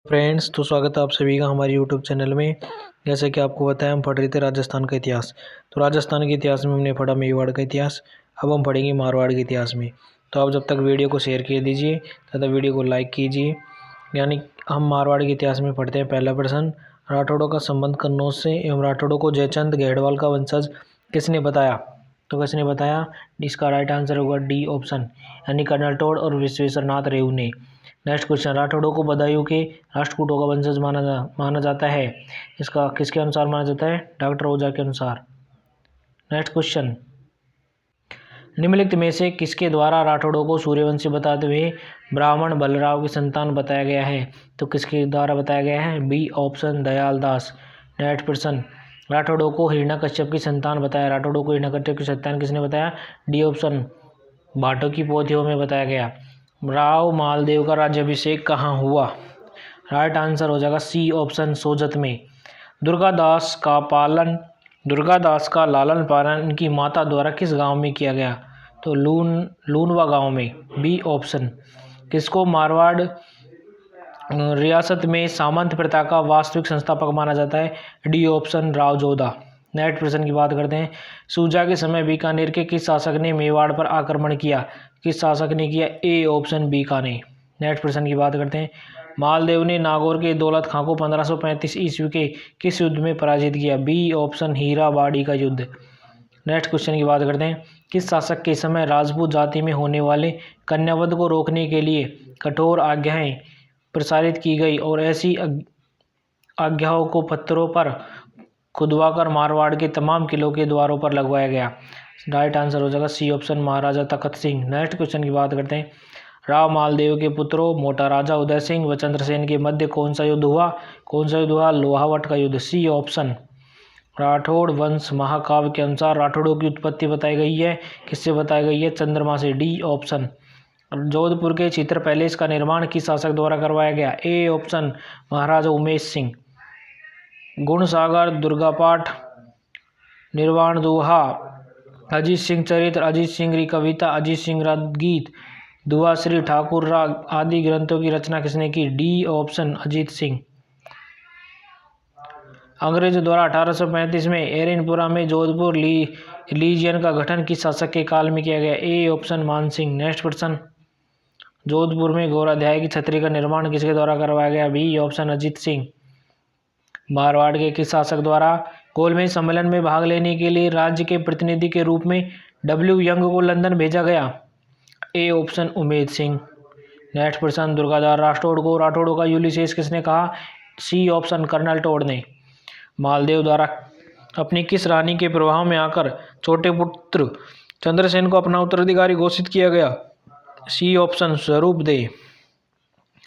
Friends, तो स्वागत है आप सभी का हमारे यूट्यूब चैनल में। जैसे कि आपको पता है, हम पढ़ रहे थे राजस्थान का इतिहास। तो राजस्थान के इतिहास में हमने पढ़ा मेवाड़ का इतिहास। अब हम पढ़ेंगे मारवाड़ के इतिहास में। तो आप जब तक वीडियो को शेयर कर दीजिए तथा वीडियो को लाइक कीजिए। यानी हम मारवाड़ के इतिहास में पढ़ते हैं। पहला प्रश्न, राठौड़ों का संबंध कन्नौज से एवं राठौड़ों को जयचंद गढ़वाल का वंशज किसने बताया? तो किसने बताया? इसका राइट आंसर होगा डी ऑप्शन, यानी कर्नल टोड और विश्वेश्वर नाथ रेऊ ने। नेक्स्ट क्वेश्चन, राठौड़ों को बदायूं के राष्ट्रकूटों का वंशज माना जाता है। इसका किसके अनुसार माना जाता है? डॉक्टर ओझा के अनुसार। नेक्स्ट क्वेश्चन, निम्नलिखित में से किसके द्वारा राठौड़ों को सूर्यवंशी बताते हुए ब्राह्मण बलराव की संतान बताया गया है? तो किसके द्वारा बताया गया है? बी ऑप्शन, दयाल दास। नेक्स्ट प्रश्न, राठौड़ों को हिरण्यकश्यप की संतान बताया। राठौड़ों को हिरण्यकश्यप की संतान किसने बताया? डी ऑप्शन, भाटों की पोथियों में बताया गया। राव मालदेव का राज्याभिषेक कहाँ हुआ? राइट आंसर हो जाएगा सी ऑप्शन, सोजत में। दुर्गादास का लालन पालन इनकी माता द्वारा किस गांव में किया गया? तो लूनवा गांव में। B option. किसको मारवाड़ रियासत में सामंत प्रथा का वास्तविक संस्थापक माना जाता है? D option, Rao Jodha. Next प्रश्न की बात करते हैं। सूजा के समय बीकानेर के किस शासक ने मेवाड़ पर आक्रमण किया? किस शासक ने किया? A option, Bikaner. नेक्स्ट प्रश्न की बात करते हैं। मालदेव ने नागौर के दौलत खां को 1535 ईस्वी के किस युद्ध में पराजित किया? बी ऑप्शन, हीराबाड़ी का युद्ध। नेक्स्ट क्वेश्चन की बात करते हैं। किस शासक के समय राजपूत जाति में होने वाले कन्यावध को रोकने के लिए कठोर आज्ञाएं प्रसारित की गई और ऐसी आज्ञाओं को पत्थरों पर खुदवाकर मारवाड़ के तमाम किलों के द्वारों पर लगवाया गया? राइट आंसर हो जाएगा सी ऑप्शन, महाराजा तखत सिंह। नेक्स्ट क्वेश्चन की बात करते हैं। राव मालदेव के पुत्रों मोटा राजा उदय सिंह व चंद्रसेन के मध्य कौन सा युद्ध हुआ? कौन सा युद्ध हुआ? लोहावट का युद्ध। C option. राठौड़ वंश महाकाव्य के अनुसार राठौड़ों की उत्पत्ति बताई गई है। किससे बताई गई है? चंद्रमा से। D option. जोधपुर के चित्र पैलेस का निर्माण किस शासक द्वारा करवाया गया? ए ऑप्शन, महाराजा उमेश सिंह। गुण सागर, दुर्गापाठ, निर्वाण दोहा, अजीत सिंह चरित्र, अजीत सिंह की कविता, अजीत सिंह रागगीत, दुआश्री ठाकुर राग आदि ग्रंथों की रचना किसने की? D option, Ajit Singh. अंग्रेजों द्वारा 1835 में एरनपुरा में जोधपुर लीजियन का गठन किस शासक के काल में किया गया? ए ऑप्शन, मान सिंह। नेक्स्ट प्रश्न, जोधपुर में गौराध्याय की छतरी का निर्माण किसके द्वारा करवाया गया? B option, Ajit Singh. मारवाड़ के किस शासक द्वारा गोलमेज सम्मेलन में भाग लेने के लिए राज्य के प्रतिनिधि के रूप में डब्ल्यू यंग को लंदन भेजा गया? A option, Umed Singh. Next प्रश्न, दुर्गादास राठौड़ का यूलिसेस किसने कहा? सी ऑप्शन, कर्नल टोड ने। मालदेव द्वारा अपनी किस रानी के प्रभाव में आकर छोटे पुत्र चंद्रसेन को अपना उत्तराधिकारी घोषित किया गया? सी ऑप्शन, स्वरूप दे।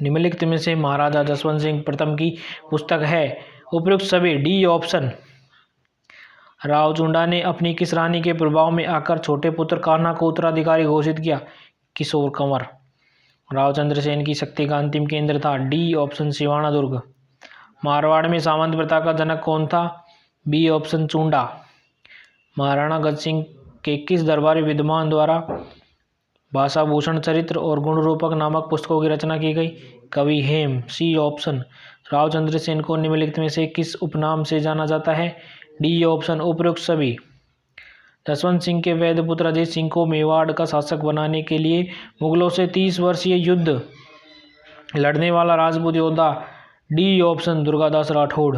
निम्नलिखित में से महाराजा जसवंत सिंह प्रथम की पुस्तक है उपयुक्त सभी? D option. राव चुंडा ने अपनी किस रानी के प्रभाव में आकर छोटे पुत्र कान्हा को उत्तराधिकारी घोषित किया? किशोर कंवर। राव चंद्रसेन की शक्ति का अंतिम केंद्र था? डी ऑप्शन, सिवाना दुर्ग। मारवाड़ में सामंत प्रथा का जनक कौन था? B option, Chunda. महाराणा गज सिंह के किस दरबारी विद्वान द्वारा भाषाभूषण चरित्र और गुण रूपक नामक पुस्तकों की रचना की गई? कवि हेम। C option. राव चंद्रसेन को निम्नलिखित में से किस उपनाम से जाना जाता है? डी ऑप्शन, उपयुक्त सभी। जसवंत सिंह के वैद्य पुत्र अजीत सिंह को मेवाड़ का शासक बनाने के लिए मुगलों से 30 वर्षीय युद्ध लड़ने वाला राजपूत योद्धा? D option, Durgadas Rathore.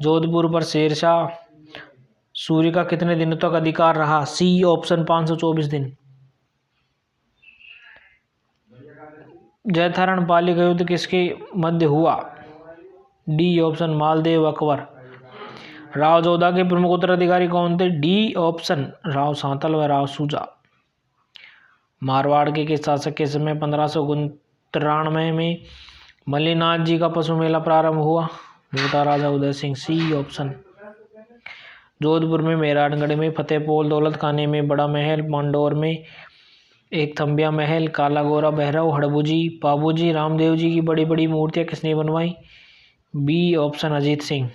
जोधपुर पर शेरशाह सूरी का कितने दिनों तक अधिकार रहा? सी ऑप्शन, 524 दिन। जैथारण पाली का युद्ध किसके मध्य हुआ? D option, Maldev Akbar. राव जोधा के प्रमुख उत्तराधिकारी कौन थे? डी ऑप्शन, राव सांतल व राव सूजा। मारवाड़ के किस शासक के समय 1593 में मल्लिनाथ जी का पशु मेला प्रारंभ हुआ? मोटा राजा उदय सिंह। C option. जोधपुर में, मेहरानगढ़ में, फतेहपोल दौलत खाने में, बड़ा महल, मांडोर में एक थम्बिया महल, काला गोरा भैरव, हड़बूजी पाबूजी रामदेव जी की बड़ी बड़ी मूर्तियां किसने बनवाई? B option, Ajit Singh.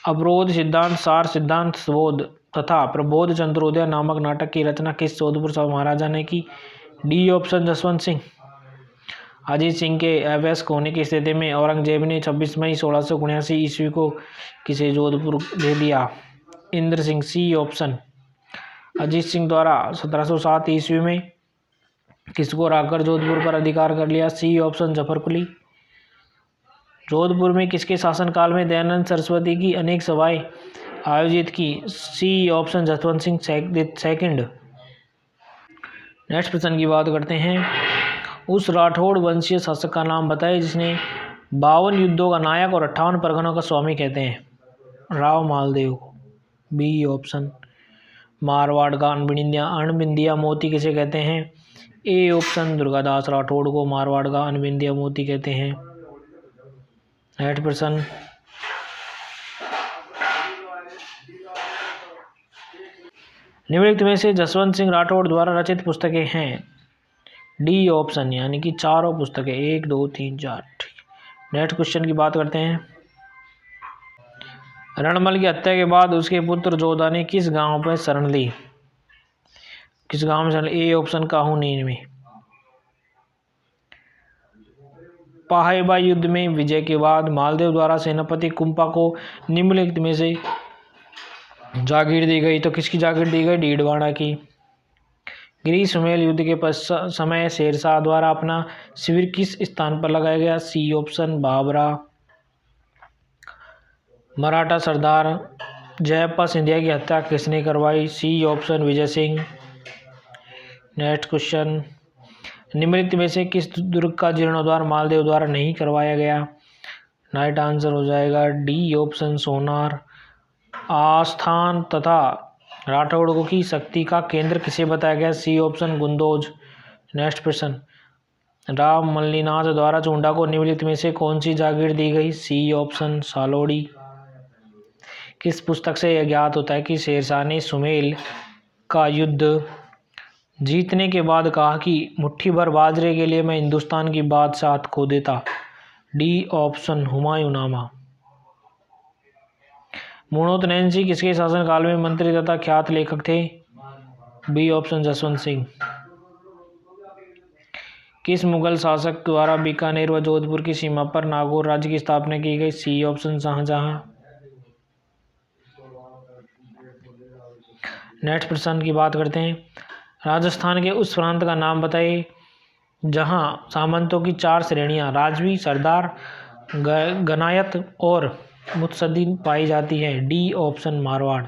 अवरोध सिद्धांत, सार सिद्धांत, स्वोध तथा प्रबोध चंद्रोदय नामक नाटक की रचना किस जोधपुर महाराजा ने की? D option, Jaswant Singh. अजीत सिंह के अवयस्क होने की स्थिति में औरंगजेब ने 26 मई 1679 ईस्वी को किसे जोधपुर दे दिया? इंद्र सिंह। C option. अजीत सिंह द्वारा 1707 ईस्वी में किसको हराकर जोधपुर पर अधिकार कर लिया? C option. जफर कुली। जोधपुर में किसके शासनकाल में दयानंद सरस्वती की अनेक सभाएं आयोजित की? C option. Jaswant Singh second. Next प्रश्न की बात करते हैं। उस राठौड़ वंशीय शासक का नाम बताएं जिसने 52 युद्धों का नायक और 58 परगनों का स्वामी कहते हैं? राव मालदेव। B option. मारवाड़ का अनबिंदिया मोती किसे कहते हैं? A option. दुर्गादास राठौड़ को मारवाड़ का अनबिंदिया मोती कहते हैं। नेक्स्ट प्रश्न। निम्नलिखित में से जसवंत सिंह राठौड़ द्वारा रचित पुस्तकें हैं? डी ऑप्शन, यानी कि चारों पुस्तकें 1, 2, 3, 4। नेक्स्ट क्वेश्चन की बात करते हैं। रणमल की हत्या के बाद उसके पुत्र जोधा ने किस गांव पर शरण ली? किस गांव में शरण? A option. काहुनी में। पाहेबा युद्ध में विजय के बाद मालदेव द्वारा सेनापति कुंपा को निम्नलिखित में से जागीर दी गई, तो किसकी जागीर दी गई? डीडवाना की। गिरी सुमेल युद्ध के समय शेरशाह द्वारा अपना शिविर किस स्थान पर लगाया गया? C option. बाबरा। मराठा सरदार जयप्पा सिंधिया की हत्या किसने करवाई? C option. Vijay Singh. Next question. निम्नलिखित में से किस दुर्ग का जीर्णोद्धार मालदेव द्वारा नहीं करवाया गया? राइट आंसर हो जाएगा डी ऑप्शन। सोनार। आस्थान तथा राठौड़ों की शक्ति का केंद्र किसे बताया गया? C option. गुंदोज। नेक्स्ट प्रश्न। राम मल्लीनाथ द्वारा चुंडा को निम्नलिखित में से कौन सी जागीर दी गई? C option. सालोड़ी। किस पुस्तक से यह ज्ञात होता है कि शेरशाह ने सुमेल का युद्ध जीतने के बाद कहा कि मुट्ठी भर बाजरे के लिए मैं हिंदुस्तान की बादशाहत खो देता? D option. हुमायूंनामा। मुणोत नैन्सी किसके शासनकाल में मंत्री तथा ख्यात लेखक थे? B option. जसवंत सिंह। किस मुगल शासक द्वारा बीकानेर व जोधपुर की सीमा पर नागौर राज्य की स्थापना की गई? C option. शाहजहां। नेक्स्ट प्रश्न की बात करते हैं। राजस्थान के उस प्रांत का नाम बताइए जहां सामंतों की 4 श्रेणियां राजवी, सरदार, गनायत और मुत्सद्दीन पाई जाती है? D option. मारवाड़।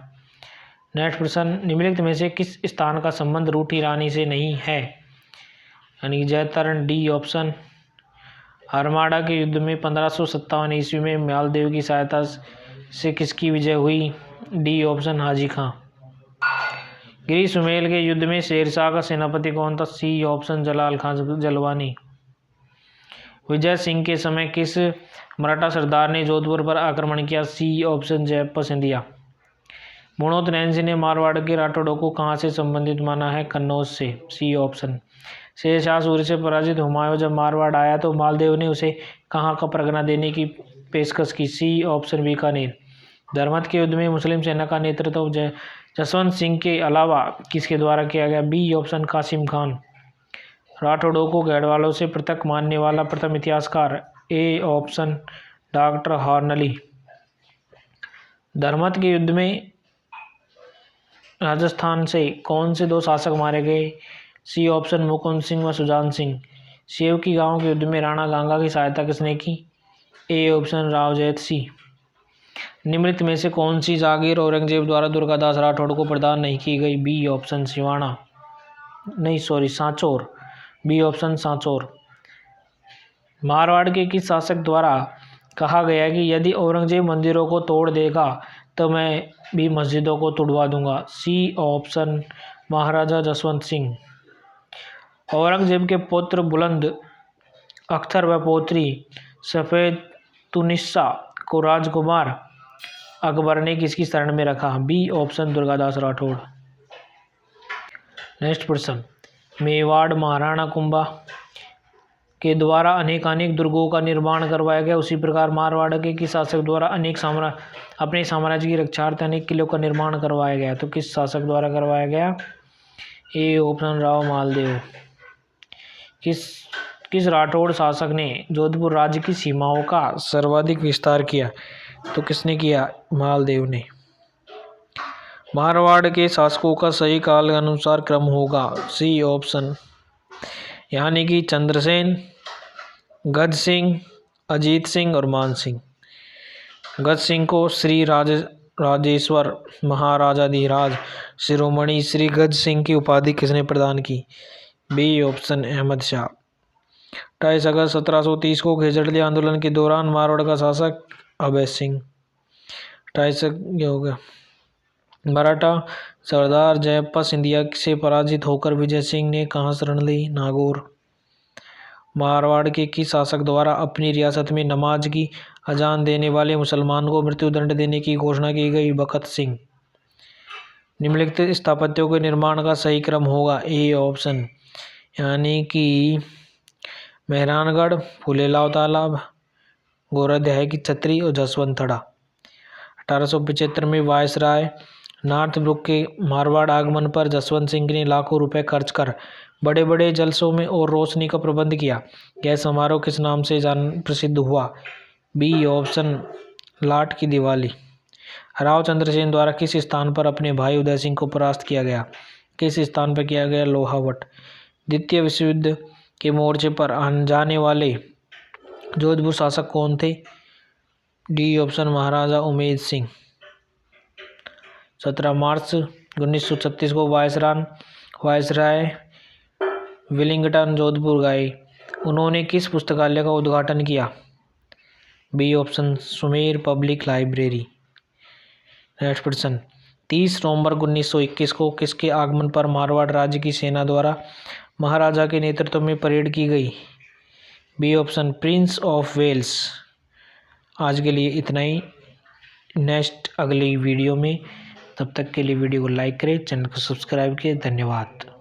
नेक्स्ट प्रश्न। निम्नलिखित में से किस स्थान का संबंध रूठी रानी से नहीं है? यानी जैतरण। D option. हरमाड़ा के युद्ध में 1557 ईस्वी में मालदेव की सहायता से किसकी विजय हुई? D option. हाजी खां। गिरी सुमेल के युद्ध में शेरशाह का सेनापति कौन था? C option. जलाल खान जलवानी। विजय सिंह के समय किस मराठा सरदार ने जोधपुर पर आक्रमण किया? C option. जयप्पा सिंधिया। मुणोत नैन्सी ने मारवाड़ के राठौड़ों को कहाँ से संबंधित माना है? कन्नौज से। C option. शेरशाह सूर्य से पराजित हुमायूं जब मारवाड़ आया तो मालदेव ने उसे कहाँ का परगना देने की पेशकश की? C option. बीकानेर। धर्मत के युद्ध में मुस्लिम सेना का नेतृत्व जसवंत सिंह के अलावा किसके द्वारा किया गया? B option. कासिम खान। राठौड़ों को गढ़वालों से पृथक मानने वाला प्रथम इतिहासकार? A option. Doctor Hoernle. Dharmat के युद्ध में राजस्थान से कौन से 2 शासक मारे गए? C option. मुकुंद सिंह व सुजान सिंह। सेव की गांव के युद्ध में राणा गांगा की सहायता किसने की? ए ऑप्शन। राव जैत सिंह। निम्नलिखित में से कौन सी जागीर औरंगजेब द्वारा दुर्गादास राठौड़ को प्रदान नहीं की गई? B option. Siwana. Sanchore. B option. Sanchore. Marwar के किस शासक द्वारा कहा गया कि यदि औरंगजेब मंदिरों को तोड़ देगा तो मैं भी मस्जिदों को तुड़वा दूंगा? C option. महाराजा जसवंत सिंह। औरंगजेब के पुत्र बुलंद अख्तर व पौत्री सफेद तुनिस्सा को राजकुमार अकबर ने किसकी शरण में रखा? B option. Durgadas Rathore. Next प्रश्न। मेवाड़ महाराणा कुंभा के द्वारा अनेकानेक दुर्गों का निर्माण करवाया गया, उसी प्रकार मारवाड़ के किस शासक द्वारा अपने साम्राज्य की रक्षार्थ अनेक किलों का निर्माण करवाया गया? तो किस शासक द्वारा करवाया गया? A option. राव मालदेव। किस किस राठौड़ शासक ने जोधपुर राज्य की सीमाओं का सर्वाधिक विस्तार किया? तो किसने किया? मालदेव ने। मारवाड़ के शासकों का सही काल अनुसार क्रम होगा, सी ऑप्शन, यानी कि चंद्रसेन, गज सिंह, अजीत सिंह और मान सिंह। गज सिंह को श्री राजेश्वर महाराजाधिराज शिरोमणि श्री गज सिंह की उपाधि किसने प्रदान की? B option, Ahmad Shah. 28 अगस्त 1730 को खेजड़ली आंदोलन के दौरान मारवाड़ का शासक अभय सिंह। 28 हो गया। मराठा सरदार जयप्पा सिंधिया से पराजित होकर विजय सिंह ने कहाँ शरण ली? नागौर। मारवाड़ के किस शासक द्वारा अपनी रियासत में नमाज की अजान देने वाले मुसलमान को मृत्युदंड देने की घोषणा की गई? बखत सिंह। निम्नलिखित स्थापत्यों के निर्माण का सही क्रम होगा, ए ऑप्शन, यानी कि मेहरानगढ़, फूलेलाव तालाब, गोराध्याय की छतरी और जसवंतड़ा। 1875 में वायसराय नॉर्थब्रुक के मारवाड़ आगमन पर जसवंत सिंह ने लाखों रुपए खर्च कर बड़े बड़े जलसों में और रोशनी का प्रबंध किया। यह समारोह किस नाम से प्रसिद्ध हुआ? बी ऑप्शन, लाट की दिवाली। राव चंद्रसेन द्वारा किस स्थान पर अपने भाई उदय सिंह को परास्त किया गया? किस स्थान पर किया गया? लोहावट। द्वितीय विश्व युद्ध के मोर्चे पर जाने वाले जोधपुर शासक कौन थे? डी ऑप्शन, महाराजा उमेद सिंह। 17 मार्च 1936 को वायसराय विलिंगटन जोधपुर गए। उन्होंने किस पुस्तकालय का उद्घाटन किया? B option, Sumer public library. Next प्रश्न, 30 नवंबर 1921 को किसके आगमन पर मारवाड़ राज्य की सेना द्वारा महाराजा के नेतृत्व में परेड की गई? B option, prince of Wales. आज के लिए इतना ही। नेक्स्ट अगली वीडियो में, तब तक के लिए वीडियो को लाइक करें, चैनल को सब्सक्राइब करें। धन्यवाद।